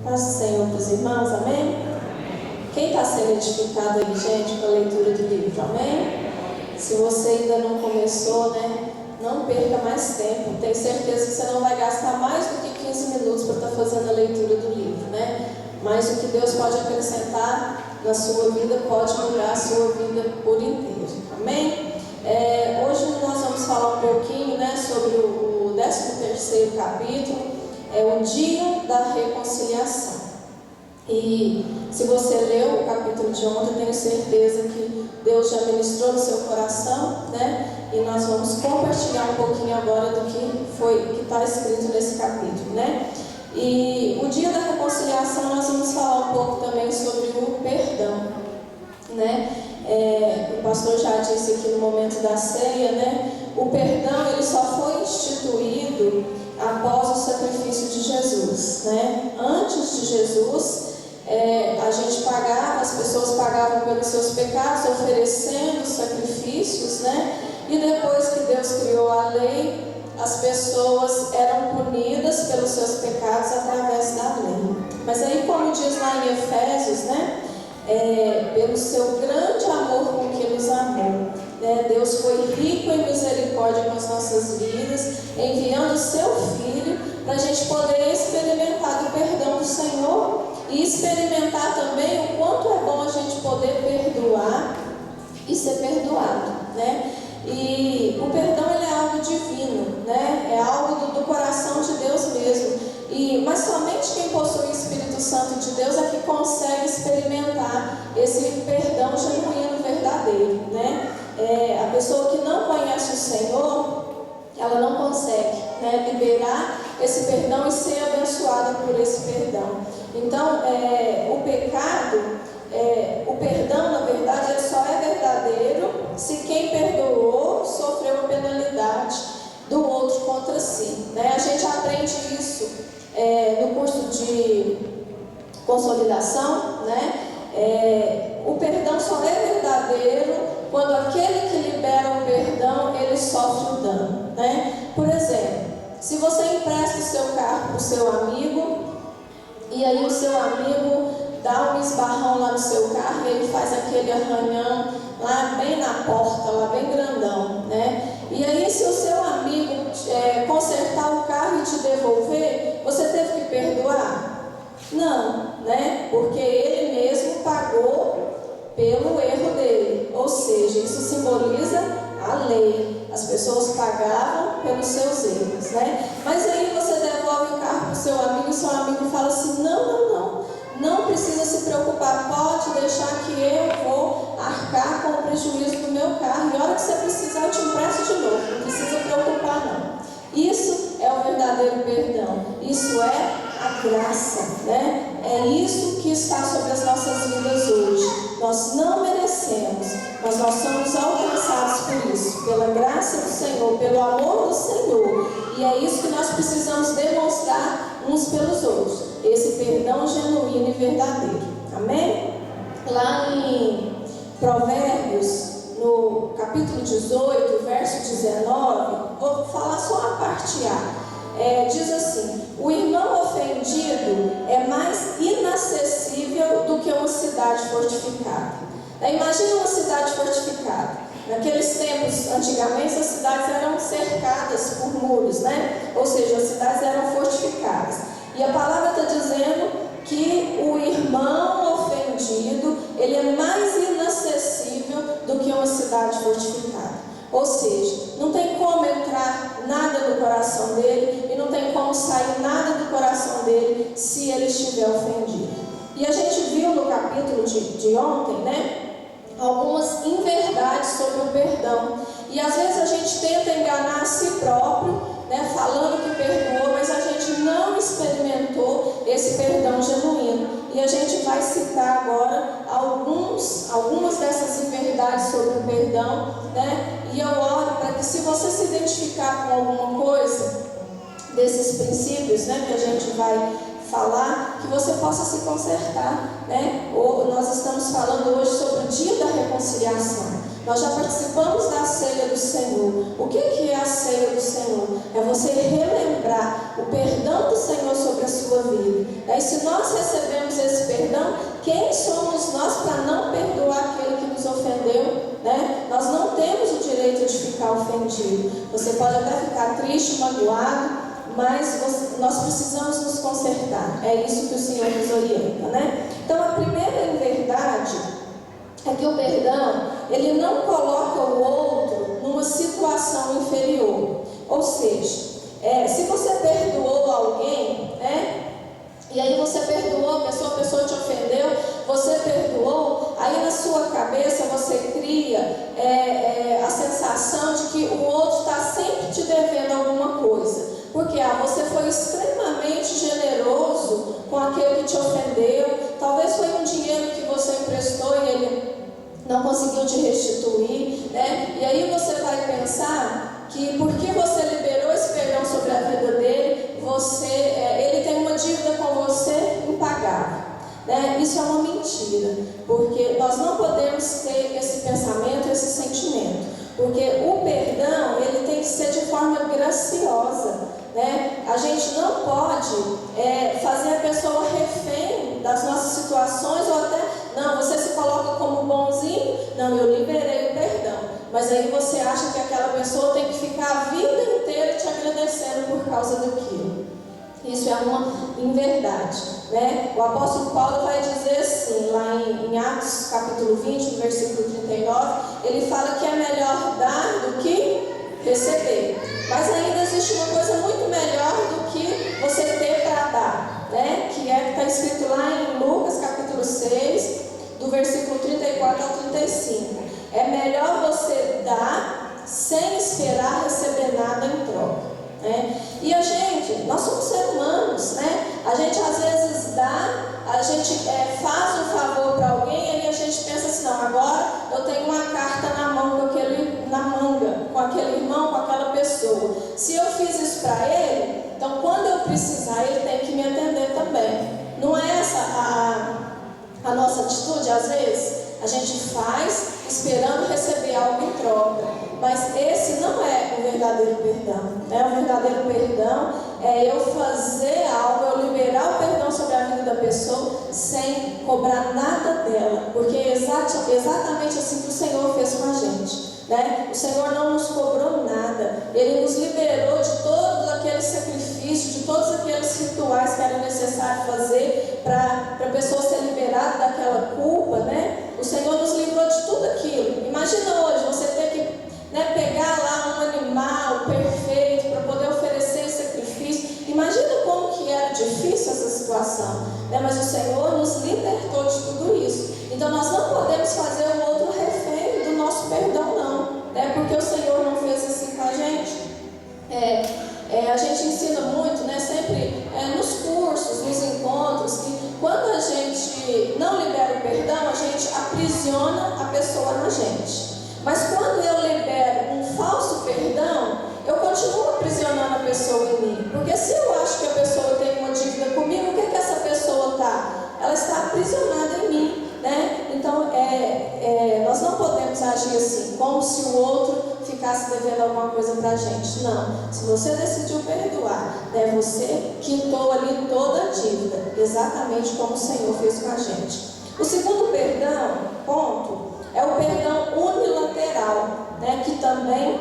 Paz do Senhor para os irmãos, amém? Quem está sendo edificado aí, gente, com a leitura do livro, amém? Se você ainda não começou, né, não perca mais tempo. Tenho certeza que você não vai gastar mais do que 15 minutos para estar fazendo a leitura do livro, né? Mas o que Deus pode acrescentar na sua vida pode mudar a sua vida por inteiro, amém? Hoje nós vamos falar um pouquinho, né, sobre o 13º capítulo, o dia da reconciliação. E se você leu o capítulo de ontem, tenho certeza que Deus já ministrou no seu coração, né? E nós vamos compartilhar um pouquinho agora do que está escrito nesse capítulo, né? E o dia da reconciliação nós vamos falar um pouco também sobre o perdão, né? O pastor já disse aqui no momento da ceia, né? O perdão ele só foi instituído após o sacrifício de Jesus, né? Antes de Jesus, a gente pagava, as pessoas pagavam pelos seus pecados, oferecendo sacrifícios, né? E depois que Deus criou a lei, as pessoas eram punidas pelos seus pecados através da lei. Mas aí, como diz lá em Efésios, né? Pelo seu grande amor com que nos amou, né? Deus foi rico em misericórdia com as nossas vidas, enviando o seu Filho para a gente poder experimentar do perdão do Senhor e experimentar também o quanto é bom a gente poder perdoar e ser perdoado, né? E o perdão ele é algo divino, né? É algo do coração de Deus mesmo. Mas somente quem possui o Espírito Santo de Deus é que consegue experimentar esse perdão genuíno, verdadeiro, né? A pessoa que não conhece o Senhor, ela não consegue, né, liberar esse perdão e ser abençoada por esse perdão. Então, o perdão, na verdade, ele só é verdadeiro se quem perdoou sofreu a penalidade do outro contra si, né? A gente aprende isso no curso de consolidação, né? O perdão só é verdadeiro quando aquele que libera o perdão, ele sofre o dano, né? Por exemplo, se você empresta o seu carro para o seu amigo, e aí o seu amigo dá um esbarrão lá no seu carro e ele faz aquele arranhão lá bem na porta, lá bem grandão, né? E aí se o seu amigo consertar o carro e te devolver, você teve que perdoar? Não, né? Porque ele mesmo pagou pelo erro dele. Ou seja, isso simboliza a lei. As pessoas pagavam pelos seus erros, né? Mas aí você devolve o carro para o seu amigo e o seu amigo fala assim, não precisa se preocupar, pode deixar que eu vou arcar com o prejuízo do meu carro, e a hora que você precisar eu te empresto de novo, não precisa preocupar não. Isso é o verdadeiro perdão, isso é a graça, né? É isso que está sobre as nossas vidas hoje. Nós não merecemos, mas nós somos alcançados por isso, pela graça do Senhor, pelo amor do Senhor. E é isso que nós precisamos demonstrar uns pelos outros, esse perdão genuíno e verdadeiro. Amém? Lá em Provérbios, no capítulo 18, verso 19, vou falar só a parte A. Diz assim: o irmão ofendido é mais inacessível do que uma cidade fortificada. Imagina uma cidade fortificada. Naqueles tempos, antigamente, as cidades eram cercadas por muros, né? Ou seja, as cidades eram fortificadas. E a palavra está dizendo que o irmão ofendido, ele é mais inacessível do que uma cidade fortificada. Ou seja, não tem como entrar nada no coração dele e não tem como sair nada do coração dele se ele estiver ofendido. E a gente viu no capítulo de ontem, né, algumas inverdades sobre o perdão. E às vezes a gente tenta enganar a si próprio, né, falando que perdoou, mas a gente não experimentou esse perdão genuíno. E a gente vai citar agora algumas dessas inverdades sobre o perdão, né? E eu oro para que, se você se identificar com alguma coisa desses princípios, né, que a gente vai falar, que você possa se consertar, né? Nós estamos falando hoje sobre o dia da reconciliação. Nós já participamos da ceia do Senhor. O que é a ceia do Senhor? É você relembrar o perdão do Senhor sobre a sua vida. se nós recebemos esse perdão, quem somos nós para não perdoar aquele que nos ofendeu? Né? Nós não temos o direito de ficar ofendido. Você pode até ficar triste, magoado, mas nós precisamos nos consertar. É isso que o Senhor nos orienta, né? Então, a primeira inverdade é que o perdão, ele não coloca o outro numa situação inferior. Ou seja, se você perdoou alguém, né? E aí você perdoou a pessoa te ofendeu, você perdoou, aí na sua cabeça você cria a sensação de que o outro está sempre te devendo alguma coisa. Porque você foi extremamente generoso com aquele que te ofendeu, talvez foi um dinheiro que você emprestou e ele não conseguiu te restituir, né? E aí você vai pensar que porque você liberou esse perdão sobre a vida dele, ele tem uma dívida com você impagável, né? Isso é uma mentira, porque nós não podemos ter esse pensamento, esse sentimento, porque o perdão, ele tem que ser de forma graciosa, né? A gente não pode fazer a pessoa refém das nossas situações, ou até, não, você se coloca como bonzinho, não, eu liberei o perdão, mas aí você acha que aquela pessoa tem que ficar a vida inteira te agradecendo por causa daquilo. Isso é uma inverdade, né? O apóstolo Paulo vai dizer assim, lá em Atos capítulo 20, no versículo 39, ele fala que é melhor dar do que receber. Mas ainda existe uma coisa muito melhor do que você ter para dar, né? Que está escrito lá em Lucas capítulo 6, do versículo 34 ao 35. É melhor você dar sem esperar receber nada em troca. E a gente, nós somos seres humanos, né? A gente às vezes dá, a gente faz um favor para alguém e aí a gente pensa assim, não, agora eu tenho uma carta na mão na manga, com aquele irmão, com aquela pessoa. Se eu fiz isso para ele, então quando eu precisar ele tem que me atender também. Não é essa a nossa atitude? Às vezes a gente faz esperando receber algo em troca. Mas esse não é o verdadeiro perdão, né? O verdadeiro perdão é eu fazer algo, eu liberar o perdão sobre a vida da pessoa sem cobrar nada dela, porque é exatamente assim que o Senhor fez com a gente, né? O Senhor não nos cobrou nada, Ele nos liberou de todo aquele sacrifício, de todos aqueles rituais que era necessário fazer para a pessoa ser liberada daquela culpa, né? O Senhor nos livrou de tudo aquilo. Imagina hoje você ter que pegar lá um animal perfeito para poder oferecer esse sacrifício. Imagina como que era difícil essa situação, né? Mas o Senhor nos libertou de tudo isso. Então nós não podemos fazer o outro refém do nosso perdão, não, né? Porque o Senhor não fez assim com a gente. A gente ensina muito, né? Sempre nos cursos, nos encontros, que quando a gente não libera o perdão, a gente aprisiona a pessoa na gente. Mas quando eu libero um falso perdão, eu continuo aprisionando a pessoa em mim. Porque se eu acho que a pessoa tem uma dívida comigo, o que essa pessoa está? Ela está aprisionada em mim, né? Então, nós não podemos agir assim, como se o outro ficasse devendo alguma coisa para a gente. Não. Se você decidiu perdoar, né, você quitou ali toda a dívida, exatamente como o Senhor fez com a gente. O segundo perdão, ponto, é o perdão unilateral, né, que também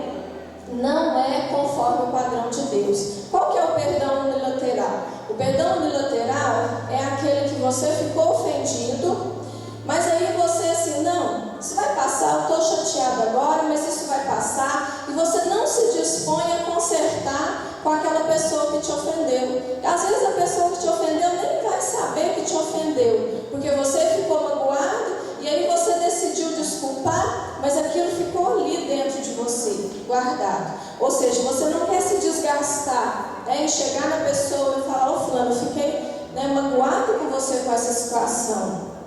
não é conforme o padrão de Deus. Qual que é o perdão unilateral? O perdão unilateral é aquele que você ficou ofendido, mas aí você assim, não, isso vai passar, eu estou chateado agora, mas isso vai passar, e você não se dispõe a consertar com aquela pessoa que te ofendeu. Às vezes a pessoa que te ofendeu nem vai saber que te ofendeu, porque você ficou magoado, e aí você decidiu desculpar, mas aquilo ficou ali dentro de você, guardado. Ou seja, você não quer se desgastar, em chegar na pessoa e falar, fulano, fiquei magoado com você com essa situação.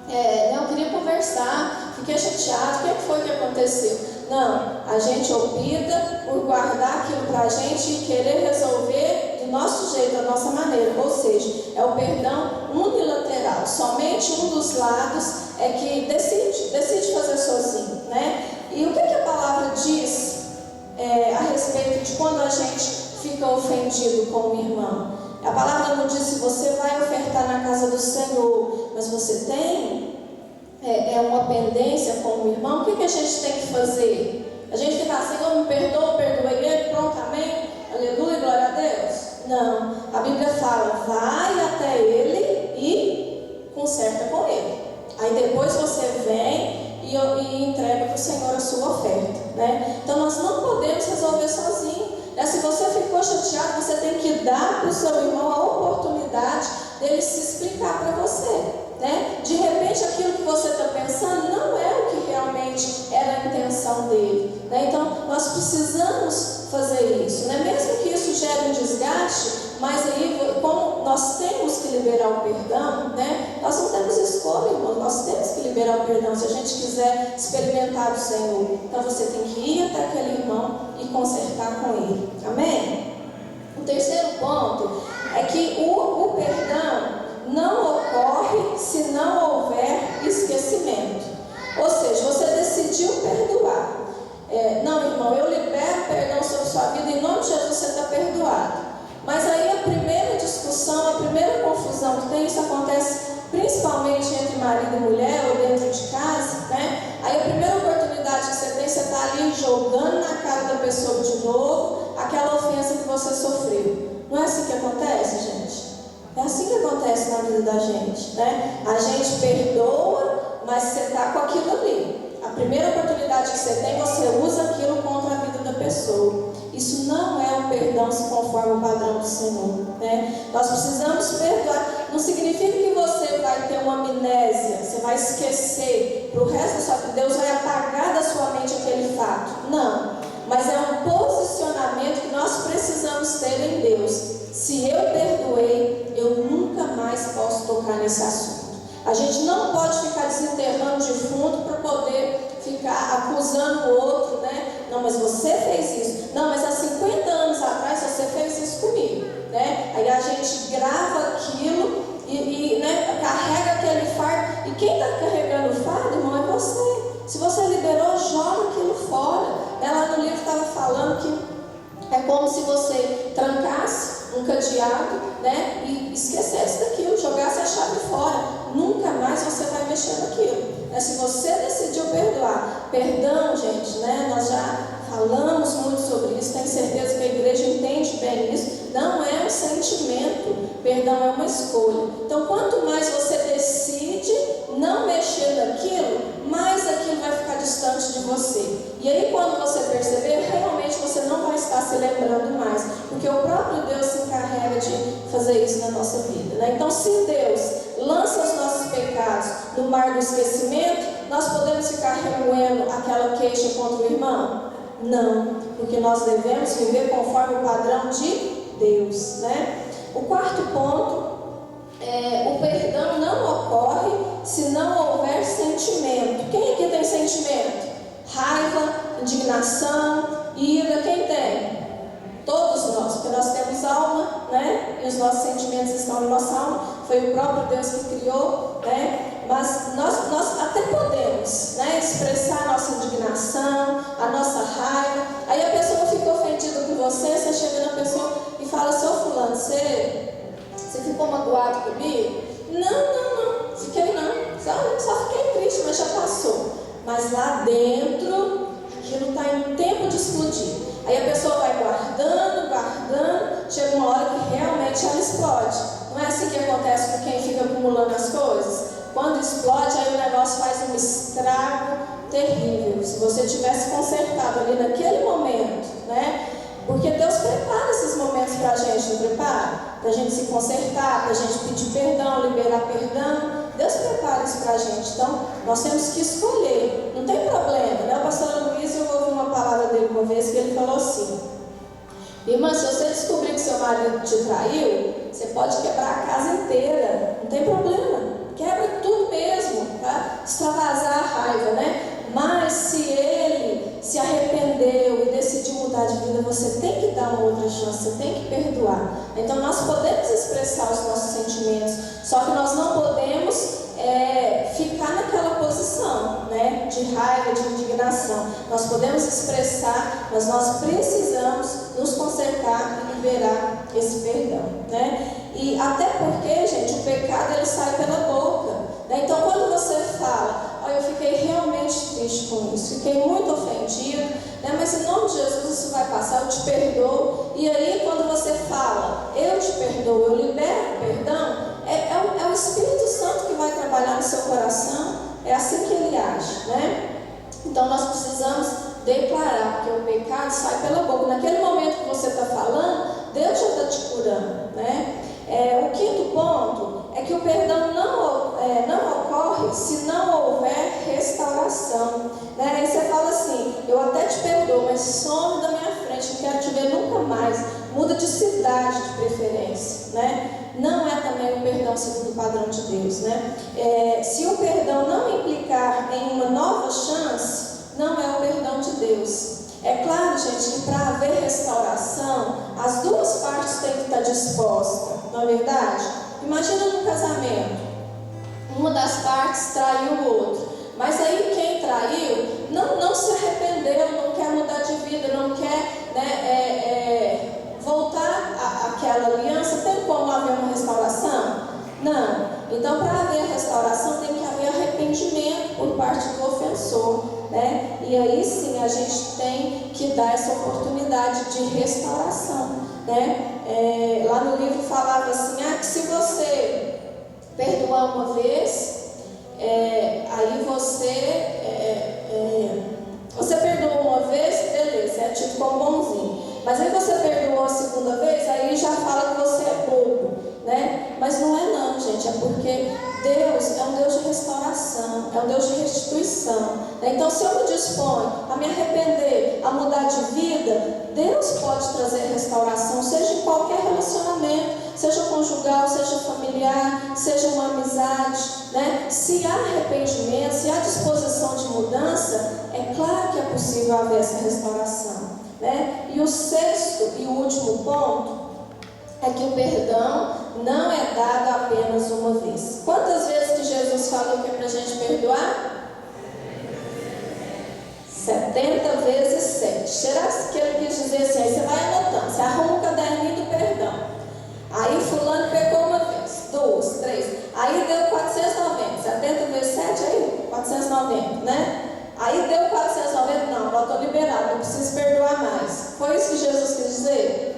Eu queria conversar, fiquei chateado, o que foi que aconteceu? Não, a gente opta por guardar aquilo para a gente e querer resolver do nosso jeito, da nossa maneira. Ou seja, é o perdão unilateral. Somente um dos lados é que decide fazer sozinho, né? E o que a palavra diz a respeito de quando a gente fica ofendido com o irmão? A palavra não diz se você vai ofertar na pendência com o irmão, o que a gente tem que fazer? A gente fica assim, Senhor, me perdoa, perdoei ele, pronto, amém? Aleluia, glória a Deus. Não, a Bíblia fala, vai até ele e conserta com ele. Aí depois você vem e entrega para o Senhor a sua oferta, né? Então nós não podemos resolver sozinhos. Se você ficou chateado, você tem que dar para o seu irmão a oportunidade dele se explicar para você, né? De repente aquilo que você está pensando não é o que realmente era a intenção dele, né? Então nós precisamos fazer isso, né? Mesmo que isso gere um desgaste, mas aí como nós temos que liberar o perdão, né? Nós não temos escolha, irmão, nós temos que liberar o perdão se a gente quiser experimentar o Senhor. Então você tem que ir até aquele irmão e consertar com ele, amém? O terceiro ponto é que o perdão não ocorre se não houver esquecimento. Ou seja, você decidiu perdoar. Não, irmão, eu libero perdão sobre sua vida, em nome de Jesus você está perdoado. Mas aí a primeira discussão, a primeira confusão que tem, isso acontece principalmente entre marido e mulher ou dentro de casa, né? Aí a primeira oportunidade que você tem, você está ali jogando na cara da pessoa de novo aquela ofensa que você sofreu. Não é assim que acontece, gente? É assim que acontece na vida da gente, né? A gente perdoa, mas você está com aquilo ali. A primeira oportunidade que você tem, você usa aquilo contra a vida da pessoa. Isso não é o perdão se conforme o padrão do Senhor, né? Nós precisamos perdoar. Não significa que você vai ter uma amnésia, você vai esquecer para o resto da sua vida, Deus vai apagar da sua mente aquele fato. Não. Mas é um posicionamento que nós precisamos ter em Deus. Se eu perdoei, eu nunca mais posso tocar nesse assunto. A gente não pode ficar desenterrando defunto para poder ficar acusando o outro, né? Não, mas você fez isso. Não, mas há 50 anos atrás você fez isso comigo, né? Aí a gente grava aquilo e né, carrega aquele fardo. E quem está carregando o fardo, irmão, é você. Se você liberou, joga aquilo fora. Lá no livro estava falando que é como se você trancasse um cadeado, né, e esquecesse daquilo, jogasse a chave fora. Nunca mais você vai mexer naquilo. Se você decidiu perdoar, perdão, gente, né, nós já falamos muito sobre isso, tenho certeza que a igreja entende bem isso. Não é um sentimento, perdão é uma escolha. Então, quanto mais você decide não mexer naquilo, mais aquilo vai ficar distante de você. E aí, quando você perceber, realmente você não vai estar se lembrando mais, porque o próprio Deus se encarrega de fazer isso na nossa vida, né? Então, se Deus lança os nossos pecados no mar do esquecimento, nós podemos ficar remoendo aquela queixa contra o irmão? Não, porque nós devemos viver conforme o padrão de Deus, né? O quarto ponto é: o perdão não ocorre se não houver sentimento. Quem aqui tem sentimento? Raiva, indignação, ira, quem tem? Todos nós, porque nós temos alma, né? E os nossos sentimentos estão na nossa alma. Foi o próprio Deus que criou, né? Mas nós até podemos, né, expressar a nossa indignação, a nossa raiva. Aí a pessoa fica ofendida com você, você chega na pessoa e fala: seu fulano, você ficou magoado comigo? Não, fiquei não. Só fiquei triste, mas já passou. Mas lá dentro, aquilo está em tempo de explodir. Aí a pessoa vai guardando, chega uma hora que realmente ela explode. Não é assim que acontece com quem fica acumulando as coisas? Quando explode, aí o negócio faz um estrago terrível. Se você tivesse consertado ali naquele momento, né? Porque Deus prepara esses momentos para a gente, não prepara? Para a gente se consertar, para a gente pedir perdão, liberar perdão. Deus prepara isso para a gente. Então, nós temos que escolher. Não tem problema, né? O pastor Luiz, eu ouvi uma palavra dele uma vez que ele falou assim: irmã, se você descobrir que seu marido te traiu, você pode quebrar a casa inteira. Não tem problema. Quebra tudo mesmo, tá? Extravasar a raiva, né? Mas se ele se arrependeu e decidiu mudar de vida, você tem que dar uma outra chance, você tem que perdoar. Então nós podemos expressar os nossos sentimentos, só que nós não podemos ficar naquela posição, né, de raiva, de indignação. Nós podemos expressar, mas nós precisamos nos consertar e liberar esse perdão, né? E até porque, gente, o pecado ele sai pela boca, né? Então quando você fala: eu fiquei com isso. Fiquei muito ofendido, né? Mas em nome de Jesus isso vai passar, eu te perdoo. E aí quando você fala, eu te perdoo, eu libero perdão, é o Espírito Santo que vai trabalhar no seu coração. É assim que ele age, né? Então nós precisamos declarar, porque o pecado sai pela boca. Naquele momento que você está falando, Deus já está te curando, né? O quinto ponto é que o perdão não ocorre se não houver restauração, né? Aí você fala assim, eu até te perdoo, mas some da minha frente, não quero te ver nunca mais. Muda de cidade de preferência, né? Não é também o perdão segundo o padrão de Deus, né? Se o perdão não implicar em uma nova chance, não é o perdão de Deus. É claro, gente, que para haver restauração, as duas partes têm que estar dispostas, não é verdade? Imagina num casamento, uma das partes traiu o outro, mas aí quem traiu não se arrependeu, não quer mudar de vida, não quer, né, voltar àquela aliança. Tem como haver uma restauração? Não. Então, para haver restauração, tem que haver arrependimento por parte do ofensor, né? E aí sim a gente tem que dar essa oportunidade de restauração, né? Lá no livro falava assim, que se você perdoar uma vez, aí você perdoou uma vez, beleza, é tido como bonzinho. Mas aí você perdoou a segunda vez, aí já fala que você é bobo, né? Mas não é não, gente, é porque Deus é um Deus de restauração, é um Deus de restituição, né? Então, se eu me disponho a me arrepender, a mudar de vida, Deus pode trazer restauração, seja em qualquer relacionamento, seja conjugal, seja familiar, seja uma amizade, né? Se há arrependimento, se há disposição de mudança, é claro que é possível haver essa restauração, né? E o sexto e o último ponto é que o perdão não é dado apenas uma vez. Quantas vezes que Jesus falou que é para a gente perdoar? 70 vezes 7. Será que ele quis dizer assim? Aí você vai anotando, você arruma um caderninho do perdão. Aí fulano pecou uma vez, 2, 3. Aí deu 490. 70 vezes 7, aí 490, né? Aí deu 490, não, agora estou liberado, não preciso perdoar mais. Foi isso que Jesus quis dizer?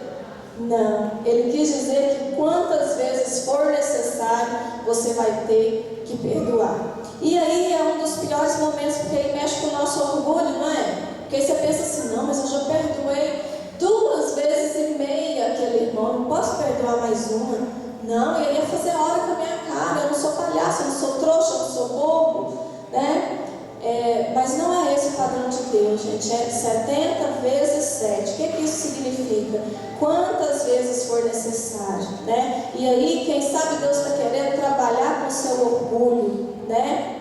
Não, ele quis dizer que quantas vezes for necessário, você vai ter que perdoar. E aí é um dos piores momentos, porque aí mexe com o nosso orgulho, não é? Porque aí você pensa assim, não, mas eu já perdoei 2 vezes e meia aquele irmão, não posso perdoar mais uma. Não, ele ia fazer hora com a minha cara, eu não sou palhaço, eu não sou trouxa, eu não sou bobo, né? Mas não é esse o padrão de Deus, gente. É 70 vezes 7. O que isso significa? Quantas vezes for necessário, né? E aí, quem sabe Deus está querendo trabalhar com o seu orgulho, né?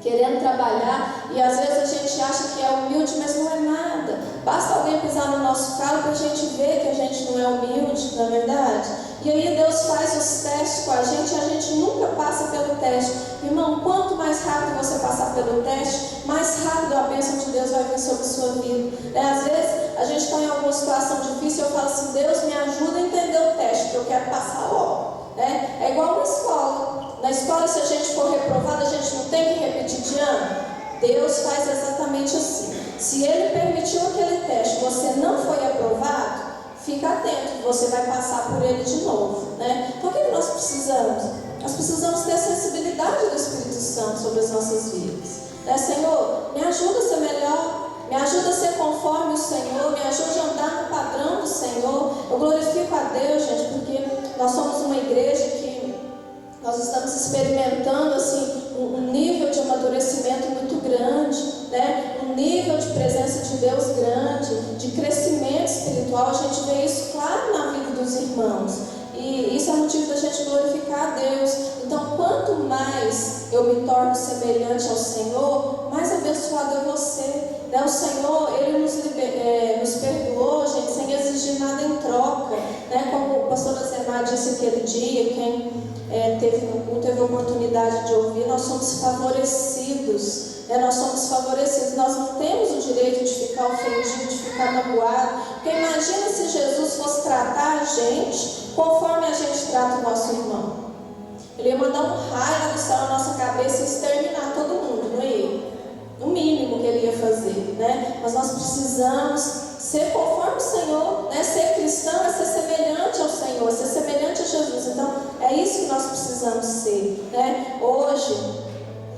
Querendo trabalhar, e às vezes a gente acha que é humilde, mas não é nada. Basta alguém pisar no nosso calo para a gente ver que a gente não é humilde, não é verdade? E aí Deus faz os testes com a gente nunca passa pelo teste. Irmão, quanto mais rápido você passar pelo teste, mais rápido a bênção de Deus vai vir sobre a sua vida. Às vezes a gente está em alguma situação difícil, eu falo assim, Deus me ajuda a entender o teste, que eu quero passar logo. É igual na escola. Na escola, se a gente for reprovado, a gente não tem que repetir de ano. Deus faz exatamente assim. Se Ele permitiu aquele teste, você não foi aprovado, fica atento, que você vai passar por ele de novo, né? Então, o que nós precisamos? Nós precisamos ter a sensibilidade do Espírito Santo sobre as nossas vidas, né? Senhor, me ajuda a ser melhor, me ajuda a ser conforme o Senhor, me ajuda a andar no padrão do Senhor. Eu glorifico a Deus, gente, porque nós somos uma igreja que nós estamos experimentando assim, um nível de amadurecimento muito grande, né? Um nível de presença de Deus grande, de crescimento espiritual. A gente vê isso claro na vida dos irmãos. E isso é motivo da gente glorificar a Deus. Então, quanto mais eu me torno semelhante ao Senhor, mais abençoado é você. O Senhor, Ele nos perdoou, gente, sem exigir nada em troca, né? Como o pastor Azemar disse aquele dia, quem teve no culto, teve a oportunidade de ouvir, nós somos favorecidos, né? Nós somos favorecidos, nós não temos o direito de ficar ofendido, de ficar magoado, porque imagina se Jesus fosse tratar a gente conforme a gente trata o nosso irmão. Ele ia mandar um raio do céu na nossa cabeça e exterminar todo mundo, não ia? No mínimo que ele ia né? Mas nós precisamos ser conforme o Senhor, né? Ser cristão é ser semelhante ao Senhor, é ser semelhante a Jesus. Então, é isso que nós precisamos ser, né? Hoje,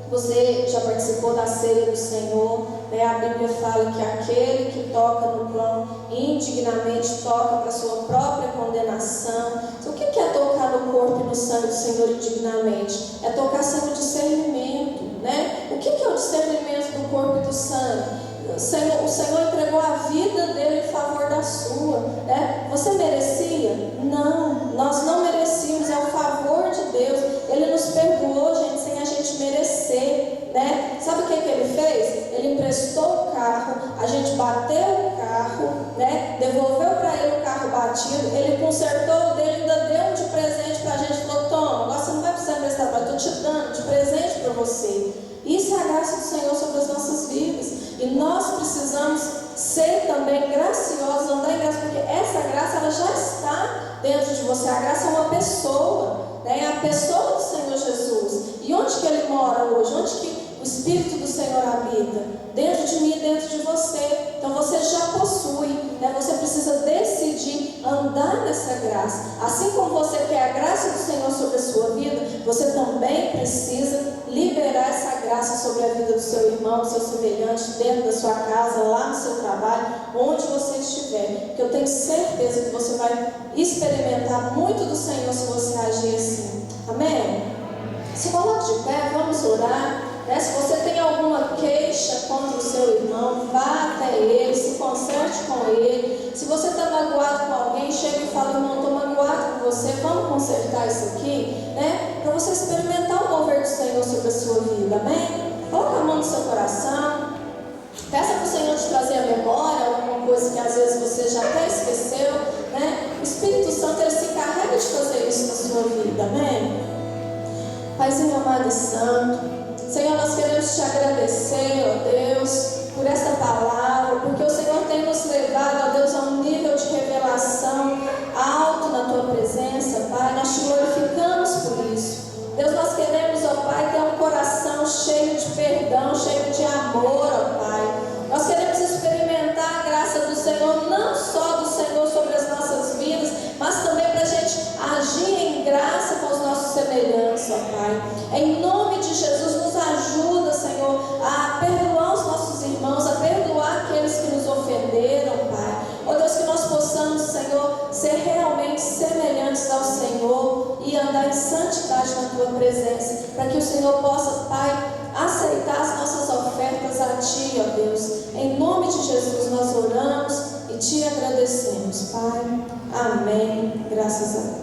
você já participou da ceia do Senhor, né? A Bíblia fala que aquele que toca no pão indignamente toca para a sua própria condenação. Então, o que é tocar no corpo e no sangue do Senhor indignamente? É tocar sem o discernimento, né? O que é o discernimento do corpo e do sangue? O Senhor entregou a vida dele em favor da sua, né? Você merecia? Não, nós não merecíamos, é o favor de Deus. Ele nos perdoou, gente, sem a gente merecer, né? Sabe o que ele fez? Ele emprestou o carro, a gente bateu o carro, né? Devolveu para ele o carro batido, ele consertou o dele, ainda deu um de presente para a gente. Falou: toma, agora você não vai precisar emprestar, mas eu estou te dando de presente para você. Isso é a graça do Senhor sobre as nossas vidas. E nós precisamos ser também graciosos, andar em graça, porque essa graça ela já está dentro de você. A graça é uma pessoa, né? É a pessoa do Senhor Jesus. E onde que Ele mora hoje? Onde que o Espírito do Senhor habita? Dentro de mim e dentro de você. Então você já possui, né? Você precisa decidir andar nessa graça. Assim como você quer a graça do Senhor sobre a sua vida, você também precisa liberar essa graça sobre a vida do seu irmão, do seu semelhante, dentro da sua casa, lá no seu trabalho, onde você estiver. Porque eu tenho certeza que você vai experimentar muito do Senhor se você agir assim. Amém? Se coloque de pé, vamos orar. Né? Se você tem alguma queixa contra o seu irmão, vá até ele, se conserte com ele. Se você está magoado com alguém, chega e fala: irmão, estou magoado com você, vamos consertar isso aqui, né? Para você experimentar o mover do Senhor sobre a sua vida, amém? Coloca a mão no seu coração, peça para o Senhor te trazer à memória alguma coisa que às vezes você já até esqueceu, né? O Espírito Santo, ele se encarrega de fazer isso na sua vida, amém? Paizinho amado e santo, Senhor, nós queremos te agradecer, ó Deus, por esta palavra, porque o Senhor tem nos levado, ó Deus, a um nível de revelação alto na tua presença, Pai. Nós te glorificamos por isso. Deus, nós queremos, ó Pai, ter um coração cheio de perdão, cheio de amor, ó Pai. Nós queremos experimentar a graça do Senhor, não só do Senhor sobre as nossas vidas, mas também para a gente agir em graça com os nossos semelhantes, ó Pai. Em nome de Jesus, nos ajuda, Senhor, a perdoar os nossos irmãos, a perdoar aqueles que nos ofenderam, Pai. Ó Deus, que nós possamos, Senhor, ser realmente semelhantes ao Senhor e andar em santidade na tua presença, para que o Senhor possa, Pai, aceitar as nossas ofertas a Ti, ó Deus. Em nome de Jesus nós oramos e Te agradecemos, Pai. Amém. Graças a Deus.